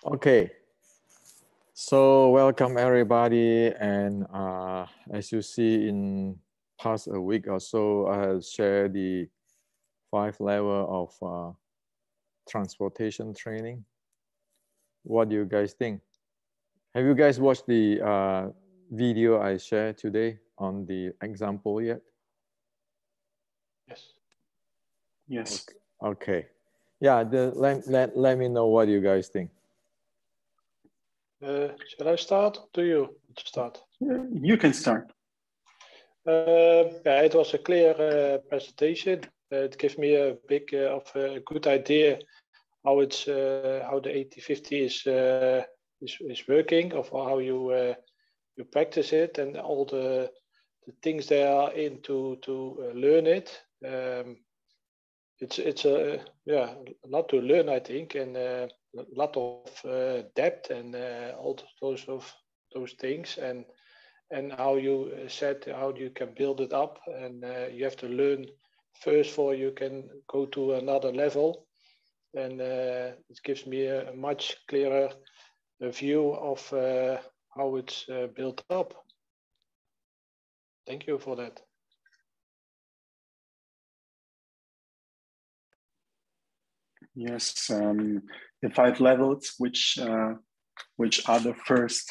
Okay, so welcome everybody, and as you see in past a week or so, I have shared the 5 level of transportation training. What do you guys think? Have you guys watched the video I shared today on the example yet? Yes. Yes. Okay. Yeah, let me know what you guys think. Shall I start? Or do you start? You can start. Yeah, it was a clear presentation. It gives me a big of a good idea how it's how the 80-50 is working, of how you you practice it, and all the things they are in to learn it. It's a yeah, a lot to learn, I think, and a lot of depth and all those things, and how you said how you can build it up, and you have to learn first before you can go to another level, and it gives me a much clearer view of how it's built up. Thank you for that. Yes, the 5 levels, which are the first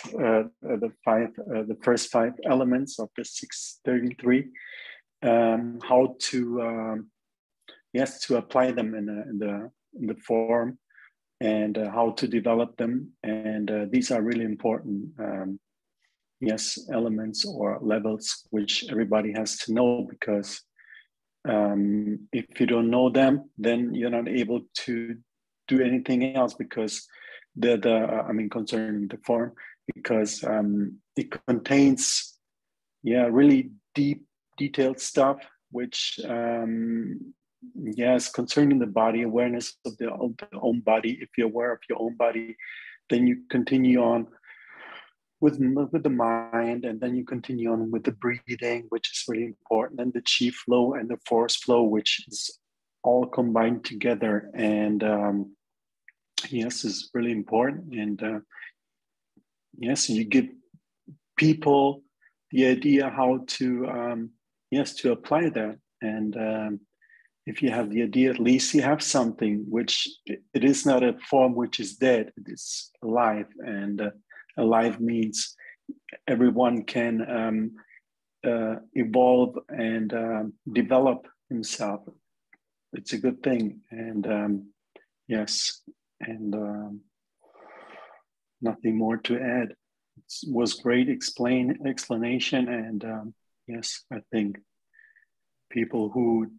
5 elements of the 633. How to yes, to apply them in the form, and how to develop them, and these are really important. Yes, elements or levels which everybody has to know, because if you don't know them, then you're not able to do anything else, because I mean, concerning the form, because it contains, yeah, really deep, detailed stuff, which yes, concerning the body, awareness of the own body. If you're aware of your own body, then you continue on with the mind, and then you continue on with the breathing, which is really important, and the chi flow and the force flow, which is all combined together, and yes, is really important. And yes, you give people the idea how to yes, to apply that. And if you have the idea, at least you have something which it is not a form which is dead, it is alive. And alive means everyone can evolve and develop himself. It's a good thing. And yes, and nothing more to add. It was great explanation, and yes, I think people who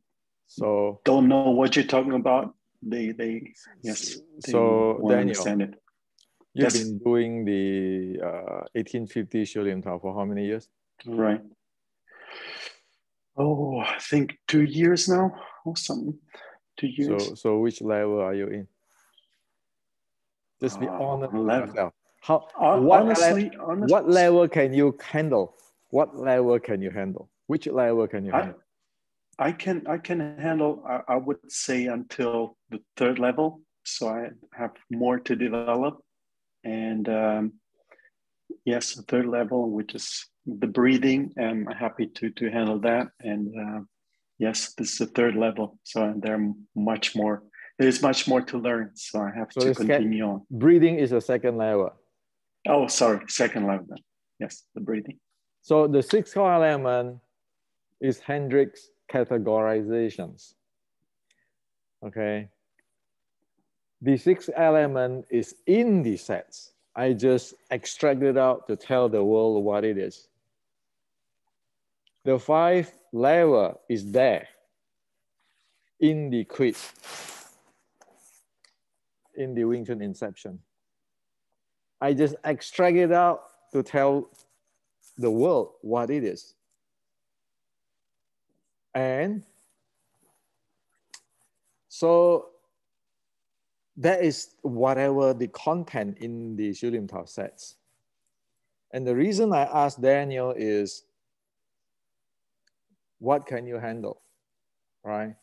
don't know what you're talking about, they yes, they so Daniel, understand it. You've been doing the 1850 Shilin Tao for how many years? Right. Oh, I think 2 years now or something. 2 years. So which level are you in? Just be honest with yourself. What level can you handle? What level can you handle? Which level can you handle? I can handle, I would say, until the 3rd level. So I have more to develop. And yes, the 3rd level, which is the breathing. I'm happy to handle that. And yes, this is the 3rd level. So there's much more to learn. So I have to continue on. Breathing is a 2nd level. Oh, sorry, 2nd level then. Yes, the breathing. So the 6th core element is Hendricks categorizations. Okay. The 6th element is in the sets. I just extracted out to tell the world what it is. The 5th level is there in the quiz, in the Wing Chun Inception. I just extract it out to tell the world what it is. And so that is whatever the content in the Shulim Tao sets. And the reason I asked Daniel is, what can you handle, right?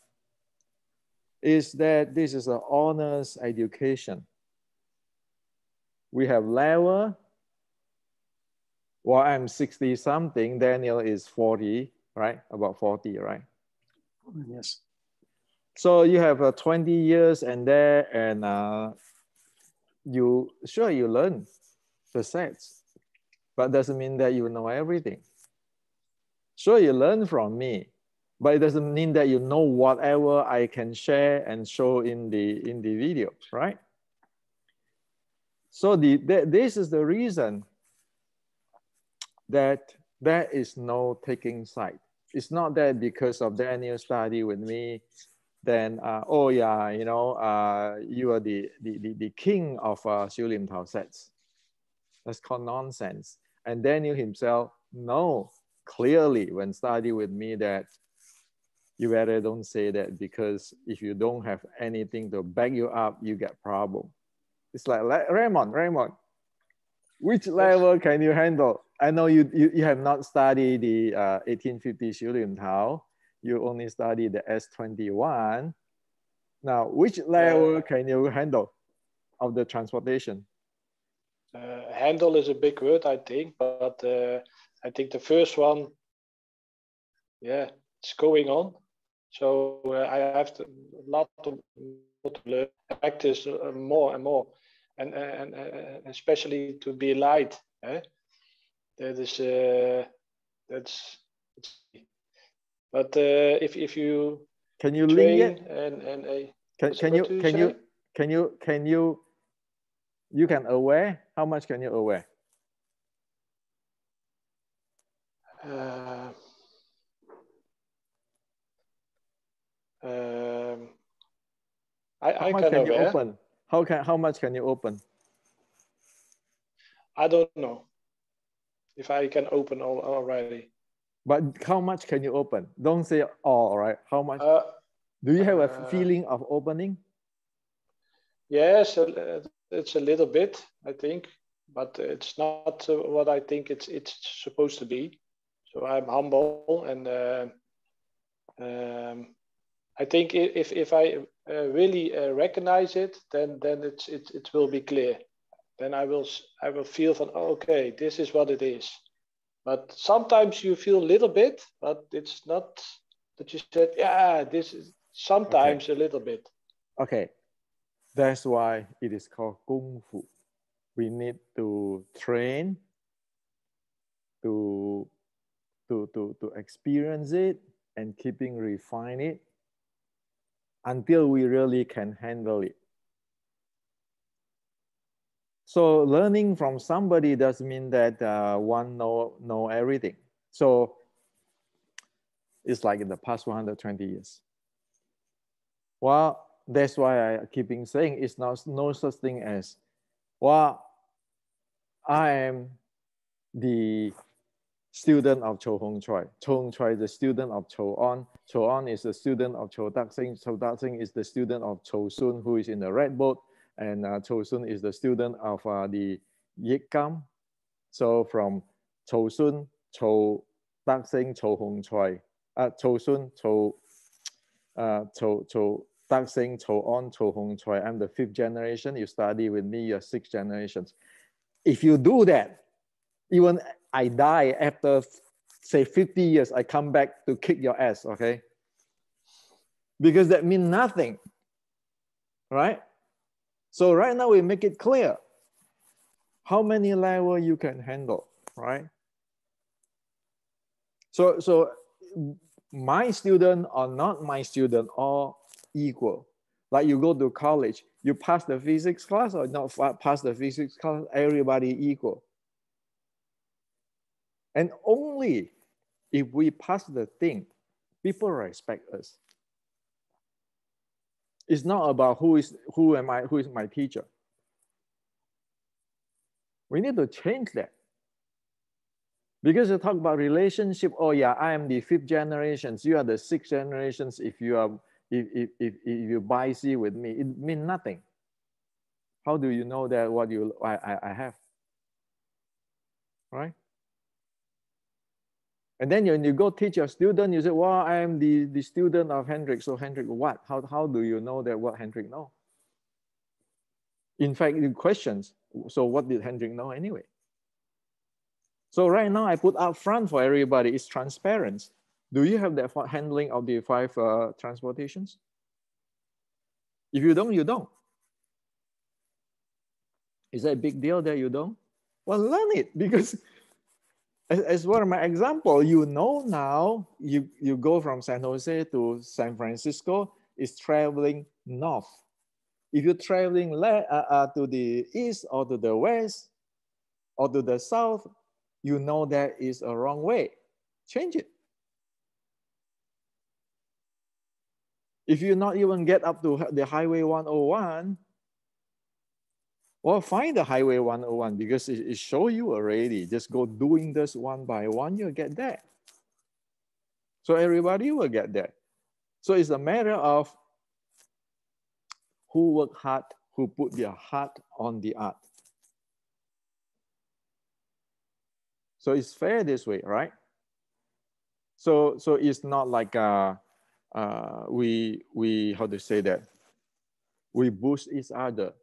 Is that this is an honest education. we have level. Well, I'm 60 something, Daniel is 40, right? About 40, right? Yes. So you have 20 years and there, and you learn the sets, but doesn't mean that you know everything. Sure, you learn from me, but it doesn't mean that you know whatever I can share and show in the video, right? So this is the reason that there is no taking side. It's not that because of Daniel's study with me, then oh yeah, you know, you are the king of Xiu Lim Tao sets. That's called nonsense. And Daniel himself know clearly when study with me that you better don't say that, because if you don't have anything to back you up, you get problem. It's like Raymond, which level can you handle? I know you have not studied the 1850 Xiu Lim Tao. You only study the S21. Now, which level can you handle of the transportation? Handle is a big word, I think, but I think the first one, yeah, it's going on. So I have a lot to learn, practice more and more, and especially to be light. Eh? That is that's. But if you can you train link it? Can you can aware? How much can you aware? I can aware. Open? How much can you open? I don't know if I can open already. But how much can you open? Don't say all, right? How much? Do you have a feeling of opening? Yes, it's a little bit, I think, but it's not what I think it's supposed to be. So I'm humble, and I think if I really recognize it, then it will be clear. Then I will feel from, oh, okay, this is what it is. But sometimes you feel a little bit, but it's not that you said, yeah, this is sometimes a little bit. Okay, that's why it is called Kung Fu. We need to train to experience it and keeping refine it until we really can handle it. So learning from somebody doesn't mean that one know everything. So it's like in the past 120 years. Well, that's why I keeping saying it's not no such thing as, well, I am the student of Cho Hong Choi. Cho Hong Choi is the student of Cho On. Cho On is the student of Cho Tak Sing. Cho Tak Sing is the student of Cho Sun, who is in the red boat. And Cho Sun is the student of the Yik Kam. So from Cho Sun, Cho Tak Sing, Cho Hong Choi, Cho Sun, Cho Tak Sing, Cho On, Cho Hong Choi. I'm the 5th generation. You study with me, you're 6 generations. If you do that, even I die after, say, 50 years, I come back to kick your ass, okay? Because that means nothing, right? So right now we make it clear how many levels you can handle, right? So my student or not my student all equal. Like you go to college, you pass the physics class or not pass the physics class, everybody equal. And only if we pass the thing, people respect us. It's not about who is my teacher. We need to change that. Because you talk about relationship, oh yeah, I am the 5th generations, you are the 6th generations. If if you buy C with me, it means nothing. How do you know that what I have? Right? And then when you go teach your student, you say, well, I am the student of Hendrik. So Hendrik what? How do you know that what Hendrik know? In fact, the questions, so what did Hendrik know anyway? So right now I put up front for everybody, it's transparent. Do you have the handling of the 5 transportations? If you don't, you don't. Is that a big deal that you don't? Well, learn it, because as one of my example, you know now, you go from San Jose to San Francisco, is traveling north. If you're traveling to the east or to the west or to the south, you know that is a wrong way. Change it. If you not even get up to the Highway 101, well, find the Highway 101 because it shows you already. Just go doing this one by one, you'll get there. So everybody will get there. So it's a matter of who work hard, who put their heart on the art. So it's fair this way, right? So it's not like we how to say that? We boost each other.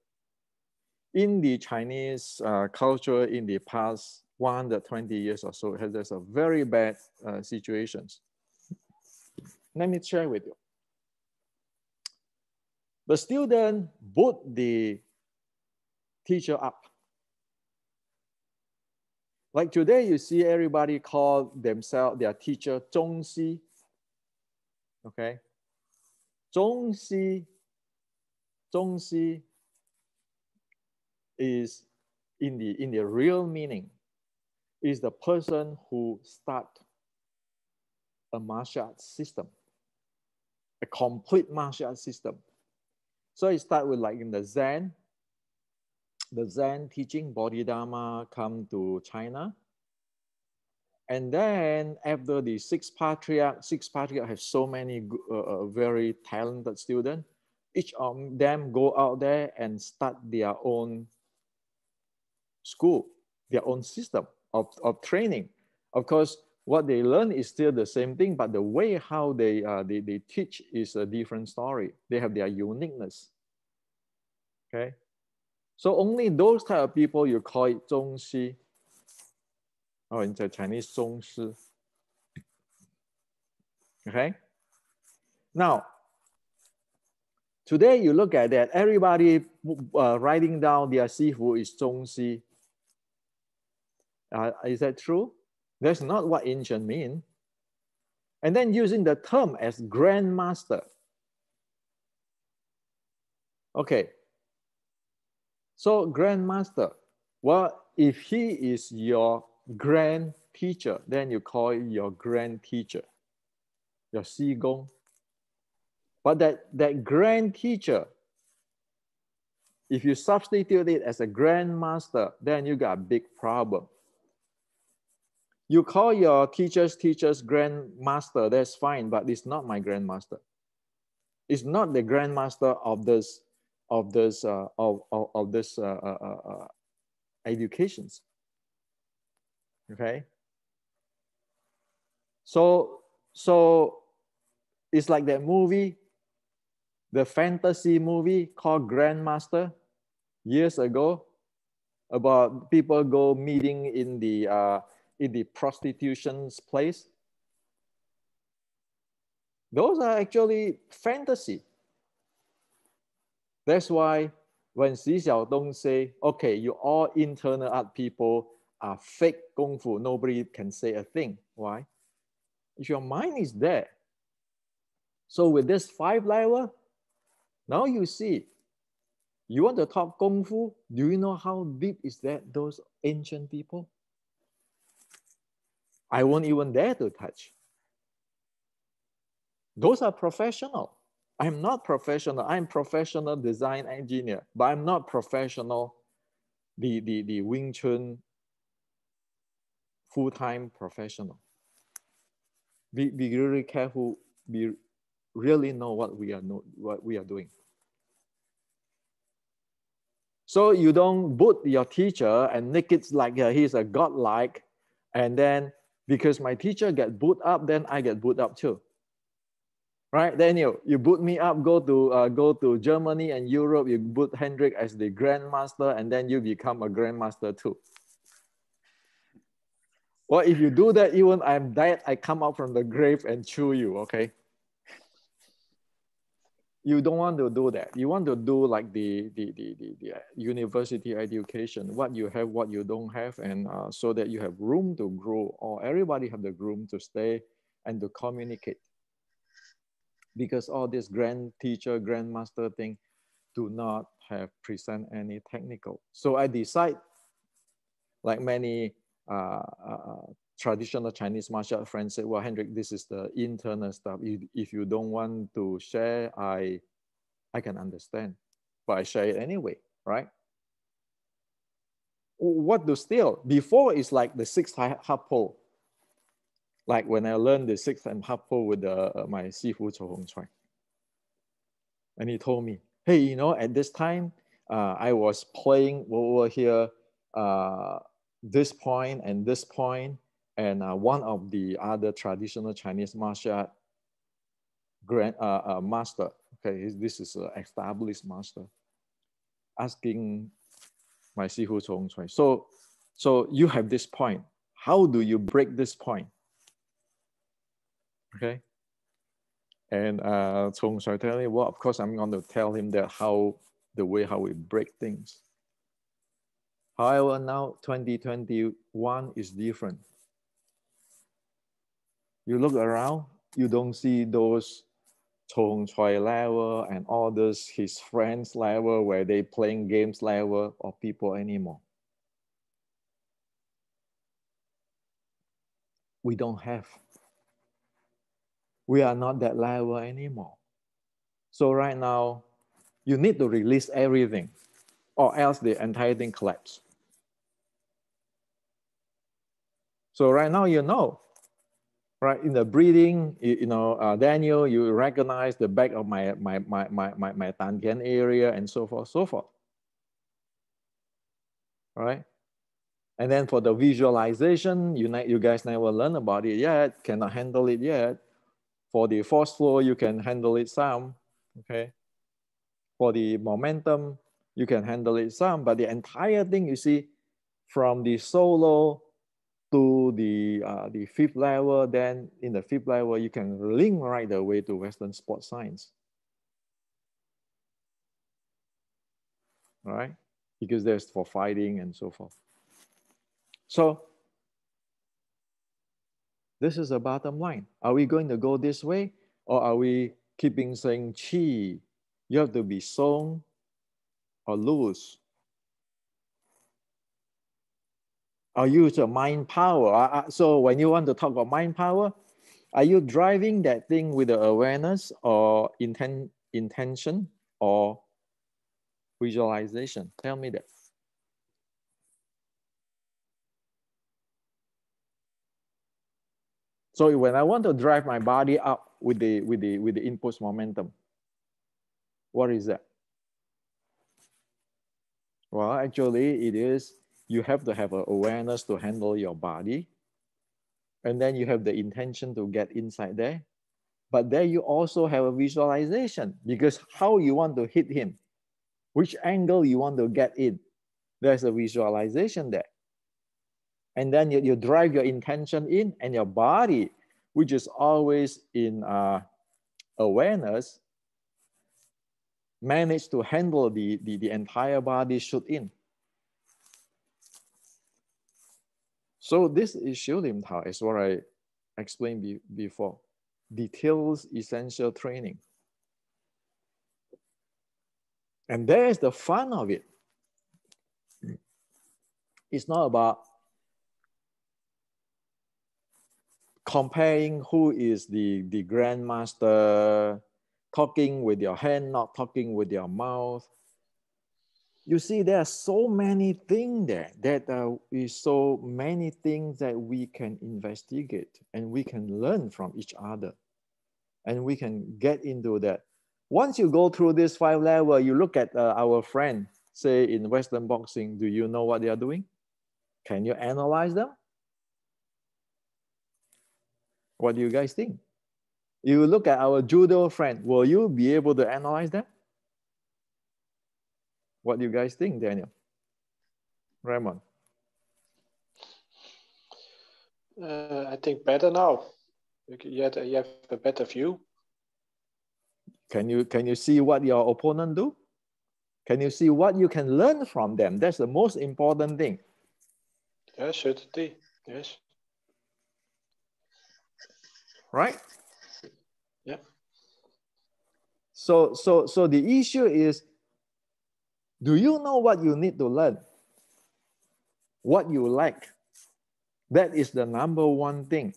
In the Chinese culture in the past 120 years or so, there's a very bad situations. Let me share with you. The student boot the teacher up. Like today, you see everybody call themselves their teacher 中西. Okay, 中西is in the real meaning is the person who start a martial arts system, a complete martial arts system. So it start with like in the Zen teaching, Bodhidharma come to China. And then after the six patriarchs have so many very talented students. Each of them go out there and start their own school, their own system of training. Of course, what they learn is still the same thing, but the way how they teach is a different story. They have their uniqueness. Okay, so only those type of people you call it 中西. Oh, in the Chinese, 宗师. Okay. Now, today you look at that, everybody writing down their sifu is 宗师. Is that true? That's not what ancient mean. And then using the term as grandmaster. Okay. So grandmaster, well, if he is your grand teacher, then you call it your grand teacher, your 师公. But that grand teacher, if you substitute it as a grandmaster, then you got a big problem. You call your teacher's grandmaster, that's fine, but it's not my grandmaster. It's not the grandmaster of this educations. Okay. So it's like that movie, the fantasy movie called Grandmaster years ago, about people go meeting in the prostitution's place. Those are actually fantasy. That's why when Xi Xiaodong say, okay, you all internal art people are fake kung fu, nobody can say a thing. Why? If your mind is there. So with this 5 level, now you see, you want to talk kung fu, do you know how deep is that, those ancient people? I won't even dare to touch. Those are professional. I'm not professional. I'm professional design engineer, but I'm not professional, the Wing Chun full-time professional. Be really careful. Be really know what we are doing. So you don't boot your teacher and make it like he's a godlike, and then because my teacher get boot up, then I get boot up too. Right, Daniel, you boot me up, go to Germany and Europe, you boot Hendrik as the grandmaster, and then you become a grandmaster too. Well, if you do that, even I'm dead, I come out from the grave and chew you, okay? You don't want to do that. You want to do like the university education, what you have, what you don't have, and so that you have room to grow, or everybody have the room to stay and to communicate. Because all this grand teacher, grandmaster thing do not have present any technical. So I decide, like many traditional Chinese martial art friends said, well, Hendrik, this is the internal stuff. If you don't want to share, I can understand, but I share it anyway, right? What to steal? Before it's like the 6-half pole. Like when I learned the 6-half pole with my Sifu Cho Hong Choi. And he told me, hey, you know, at this time, I was playing over here, this point and this point, and one of the other traditional Chinese martial art master, okay, this is an established master, asking my Sifu Chong Choi, so you have this point. How do you break this point? Okay. And Chong Choi telling me, well, of course, I'm going to tell him that the way how we break things. However, now 2021 is different. You look around, you don't see those Chong Choi level and all those his friends level where they playing games level of people anymore. We don't have. We are not that level anymore. So right now, you need to release everything, or else the entire thing collapses. So right now, you know, right, in the breathing, Daniel, you recognize the back of my Tantian area and so forth, so forth. Right? And then for the visualization, you guys never learn about it yet, cannot handle it yet. For the force flow, you can handle it some, okay? For the momentum, you can handle it some, but the entire thing, you see, from the solo to the 5th level, then in the 5th level, you can link right away to Western sports science. All right? Because there's for fighting and so forth. So this is the bottom line. Are we going to go this way, or are we keeping saying qi? You have to be song or loose. Or use your mind power. So when you want to talk about mind power, are you driving that thing with the awareness or intention or visualization? Tell me that. So when I want to drive my body up with the impulse momentum, what is that? Well, actually, it is you have to have an awareness to handle your body, and then you have the intention to get inside there. But there you also have a visualization, because how you want to hit him, which angle you want to get in, there's a visualization there. And then you drive your intention in, and your body, which is always in awareness, manage to handle the entire body shoot in. So this is Xiu Lim Tao, is what I explained before. Details essential training. And there's the fun of it. It's not about comparing who is the grandmaster, talking with your hand, not talking with your mouth. You see, there are so many things there that is so many things that we can investigate and we can learn from each other, and we can get into that. Once you go through this 5 level, you look at our friend, say in Western boxing, do you know what they are doing? Can you analyze them? What do you guys think? You look at our judo friend, will you be able to analyze them? What do you guys think, Daniel? Raymond? I think better now. You have a better view. Can you see what your opponent do? Can you see what you can learn from them? That's the most important thing. Yes, certainly. Yes. Right? Yeah. So the issue is, do you know what you need to learn? What you like? That is the number one thing.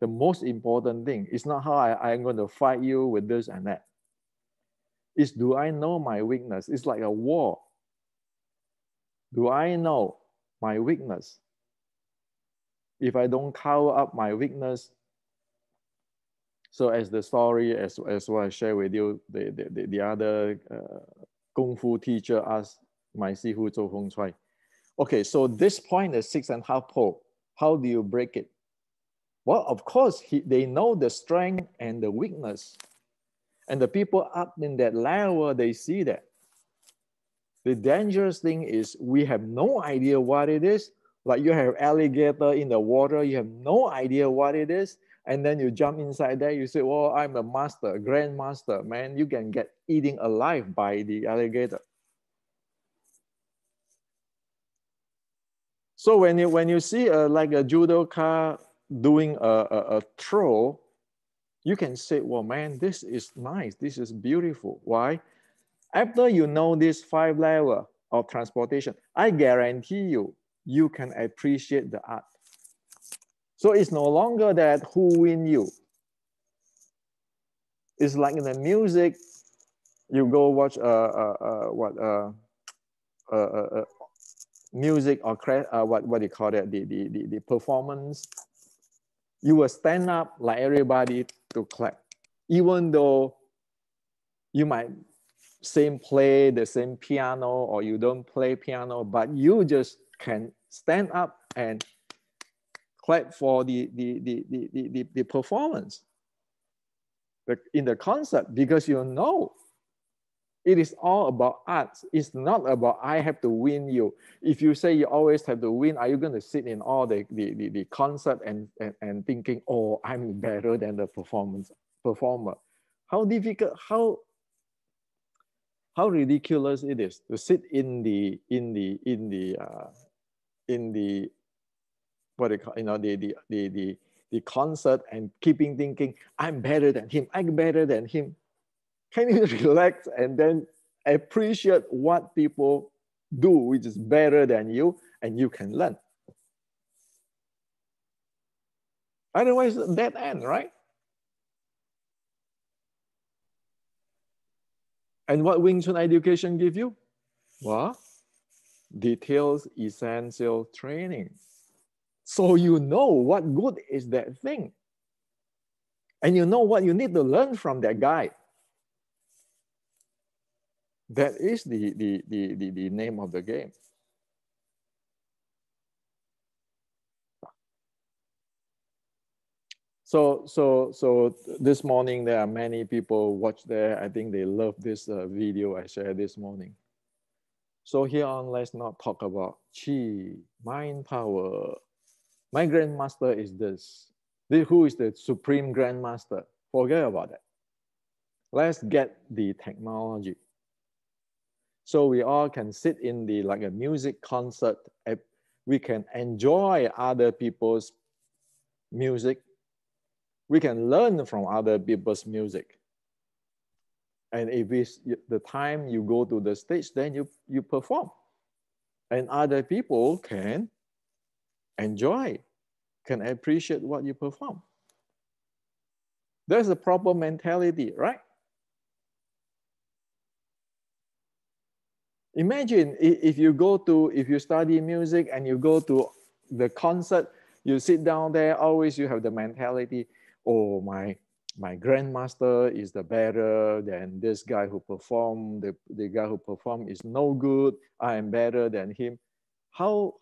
The most important thing. It's not how I'm going to fight you with this and that. It's, do I know my weakness? It's like a war. Do I know my weakness? If I don't cover up my weakness, so as the story, as what I share with you, the other Kung Fu teacher asked my Sifu Zhou Hong Chai, okay, so this point is 6.5 pole. How do you break it? Well, of course, they know the strength and the weakness. And the people up in that level, they see that. The dangerous thing is we have no idea what it is. Like you have alligator in the water, you have no idea what it is. And then you jump inside there, you say, well, I'm a master, grandmaster, man. You can get eaten alive by the alligator. So when you see like a judoka doing a throw, you can say, well, man, this is nice. This is beautiful. Why? After you know this 5 level of transportation, I guarantee you, you can appreciate the art. So it's no longer that who win you. It's like in the music, you go watch music or what do you call that, the performance. You will stand up like everybody to clap, even though you might play the same piano or you don't play piano, but you just can stand up and clap for the performance in the concert, because you know it is all about art. It's not about I have to win you. If you say you always have to win, are you going to sit in all the concert and thinking, oh, I'm better than the performer? How difficult, how ridiculous it is to sit in the what they call, the concert and keeping thinking, I'm better than him, I'm better than him. Can you relax and then appreciate what people do, which is better than you, and you can learn? Otherwise, dead end, right? And what Wing Chun education give you? Well, details, essential training. So you know what good is that thing. And you know what you need to learn from that guy. That is the name of the game. So this morning, there are many people watch there. I think they love this video I shared this morning. So here on, let's not talk about chi, mind power. My grandmaster is this. Who is the supreme grandmaster? Forget about that. Let's get the technology. So we all can sit in like a music concert. We can enjoy other people's music. We can learn from other people's music. And if it's the time you go to the stage, then you perform. And other people can enjoy, can appreciate what you perform. There's a proper mentality, right? Imagine if you study music and you go to the concert, you sit down there, always you have the mentality, oh, my grandmaster is the better than this guy who performed. The guy who performed is no good. I am better than him. How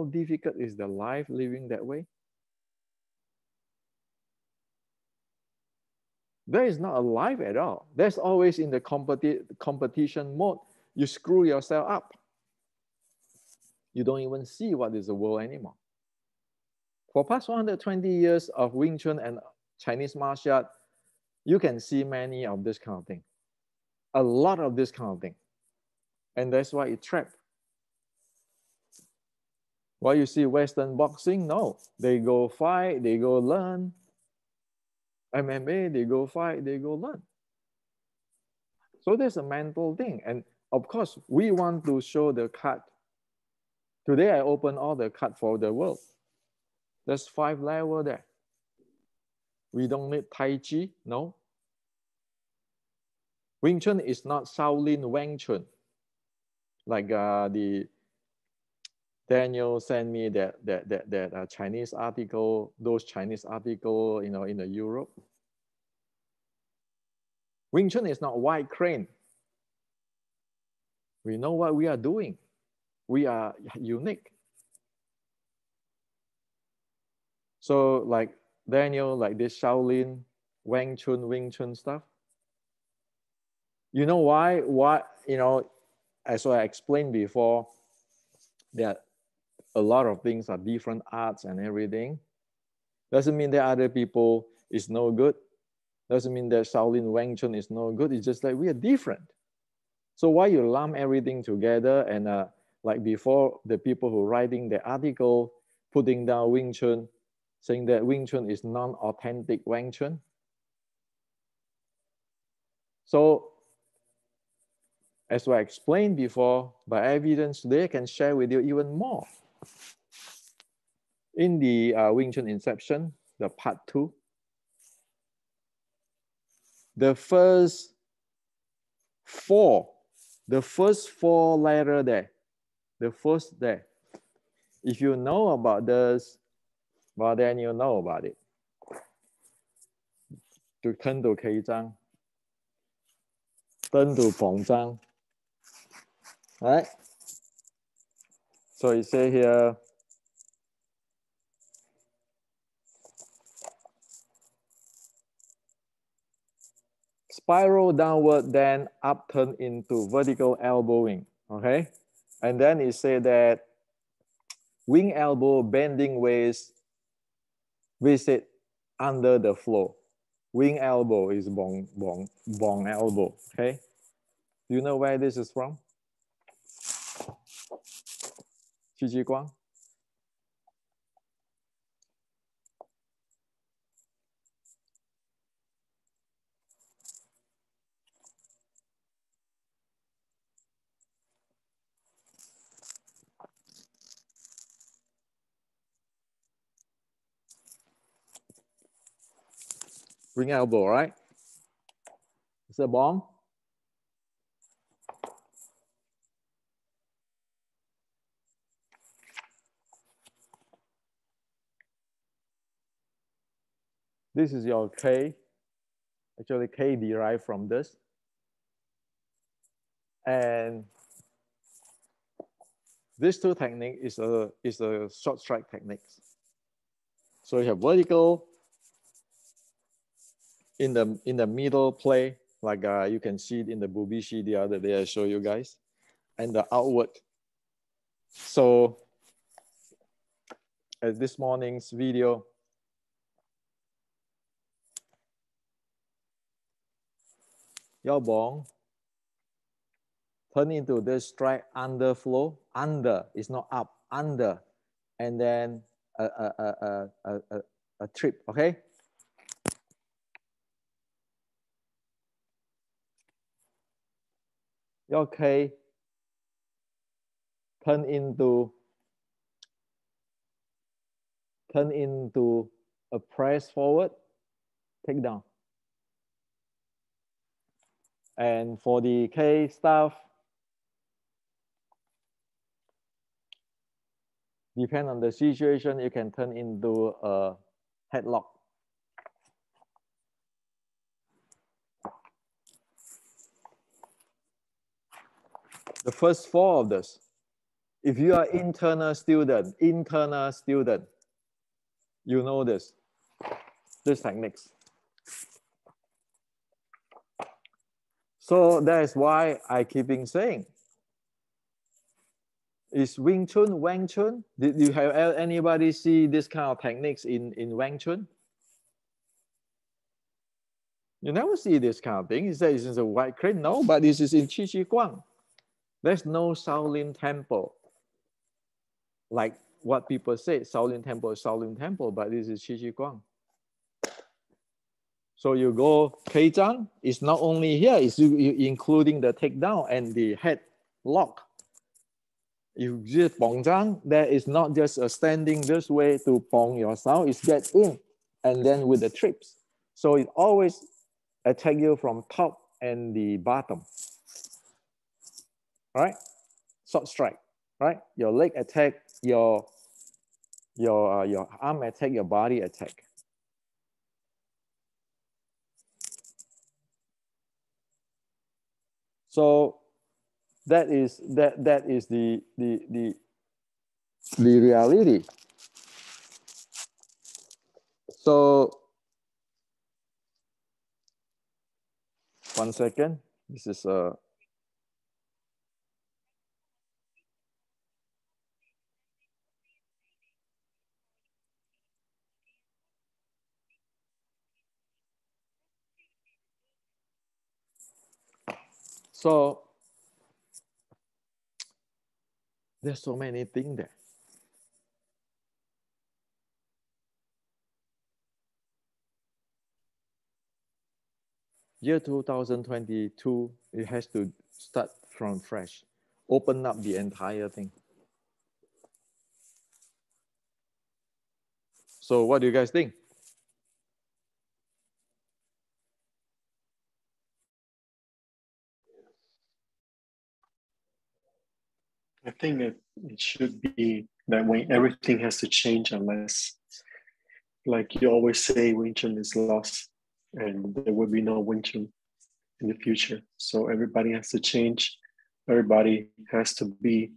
difficult is the life living that way? There is not alive at all. That's always in the competition mode. You screw yourself up. You don't even see what is the world anymore. For past 120 years of Wing Chun and Chinese martial art, you can see many of this kind of thing. A lot of this kind of thing. And that's why it's trapped. Why you see Western boxing? No. They go fight, they go learn. MMA, they go fight, they go learn. So there's a mental thing. And of course, we want to show the card. Today, I open all the card for the world. There's 5 levels there. We don't need Tai Chi, no. Wing Chun is not Shaolin Wing Chun. Like the Daniel sent me that Chinese article, those Chinese article, you know, in the Europe. Wing Chun is not white crane. We know what we are doing. We are unique. So like Daniel, like this Shaolin, Wing Chun stuff. You know why? You know, as I explained before, that a lot of things are different arts and everything. Doesn't mean that other people is no good. Doesn't mean that Shaolin Wing Chun is no good. It's just like we are different. So why you lump everything together and like before, the people who writing the article putting down Wing Chun, saying that Wing Chun is non-authentic Wing Chun. So as I explained before, by evidence today, I can share with you even more. In the Wing Chun Inception, the part 2, the first 4 letter there, the first there. If you know about this, well, then you know about it. To turn to 企章, turn to 捧章. Right? So it say here, spiral downward, then upturn into vertical elbowing. Okay? And then it say that wing elbow bending waist visit under the floor. Wing elbow is bong elbow. Okay? Do you know where this is from? 戚继光. Wing elbow, right? Is it bong? This is your K. Actually, K derived from this. And this 2 technique is a short strike technique. So you have vertical in the middle play, like you can see it in the Bubishi the other day I show you guys, and the outward. So as this morning's video, your bong turn into this strike under flow. Under is not up, under, and then a trip. Okay. Your K turn into a press forward, take down. And for the K stuff, depend on the situation, you can turn into a headlock. The first 4 of this, if you are internal student, you know this techniques. So that's why I keeping saying, is Wing Chun, Wang Chun? Did you have anybody see this kind of techniques in Wang Chun? You never see this kind of thing. He says it's a white crane. No, but this is in Chi Chi Guang. There's no Shaolin temple. Like what people say, Shaolin temple is Shaolin temple, but this is Chi Chi Guang. So you go Keizang, it's not only here, it's including the takedown and the head lock. You just Bong Zhang, there is not just a standing this way to Bong yourself, it's get in and then with the trips. So it always attack you from top and the bottom. Right? Short strike, right? Your leg attack, your arm attack, your body attack. So that is the reality. So 1 second. This is a so there's so many things there. Year 2022, it has to start from fresh, open up the entire thing. So what do you guys think? I think that it should be that way. Everything has to change unless, like you always say, Wing Chun is lost and there will be no Wing Chun in the future. So everybody has to change. Everybody has to be,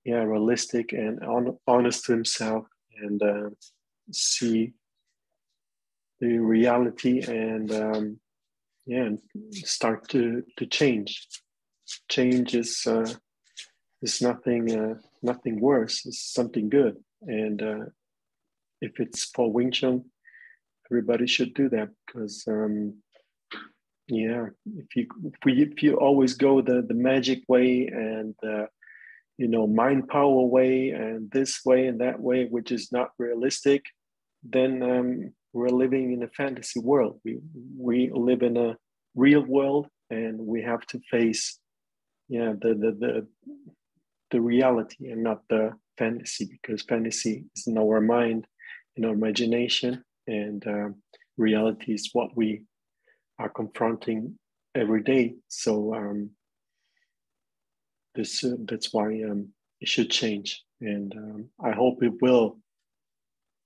realistic and honest to himself and see the reality and start to change. Change is nothing worse. It's something good. And if it's for Wing Chun, everybody should do that because if you always go the magic way and mind power way and this way and that way, which is not realistic, then we're living in a fantasy world. We live in a real world and we have to face the reality and not the fantasy, because fantasy is in our mind, in our imagination, and reality is what we are confronting every day. So that's why it should change, and I hope it will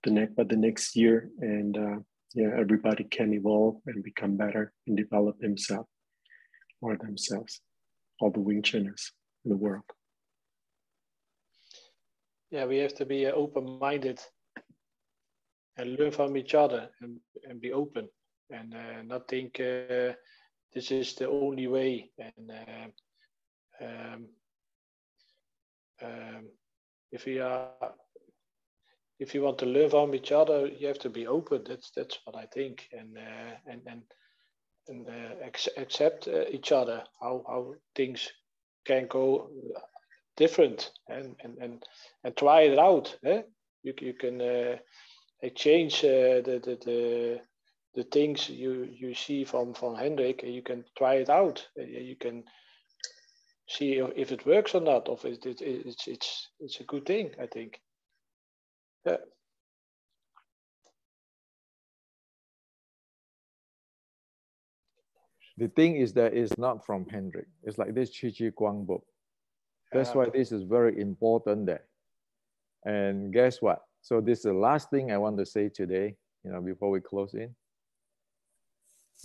by the next year, and everybody can evolve and become better and develop himself or themselves, all the Wing Chuners in the world. Yeah, we have to be open-minded and learn from each other and be open and not think this is the only way. And if you want to learn from each other, you have to be open. That's what I think, and accept each other, how things can go different, and try it out. You can exchange the things you see from Hendrik, and you can try it out. You can see if it works or not, or if it's a good thing, I think. Yeah. The thing is that it's not from Hendrik. It's like this Chi Chi Guang book. That's why this is very important there. And guess what? So this is the last thing I want to say today, before we close in.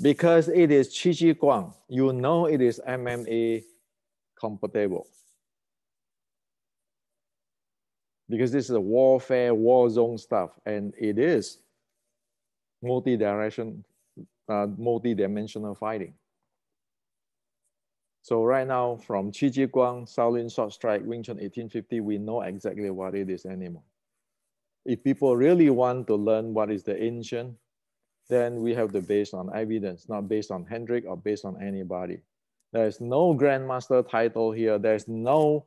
Because it is Chi Chi Guang, it is MMA compatible. Because this is a warfare, war zone stuff, and it is multi-dimensional fighting. So right now, from Qi Ji Guang, Shaolin Short Strike, Wing Chun 1850, we know exactly what it is anymore. If people really want to learn what is the ancient, then we have to base on evidence, not based on Hendrik or based on anybody. There's no grandmaster title here. There's no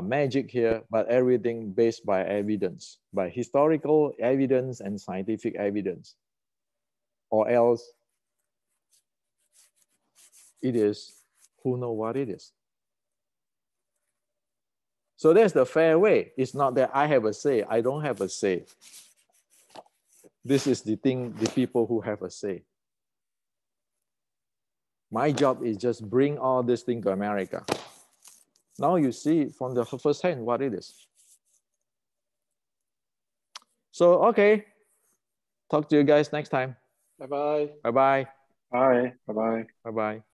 magic here, but everything based by evidence, by historical evidence and scientific evidence. Or else it is who know what it is. So that's the fair way. It's not that I have a say, I don't have a say. This is the thing, the people who have a say. My job is just bring all this thing to America. Now you see from the first hand what it is. So, okay. Talk to you guys next time. Bye-bye. Bye-bye. Bye. Bye-bye. Bye-bye.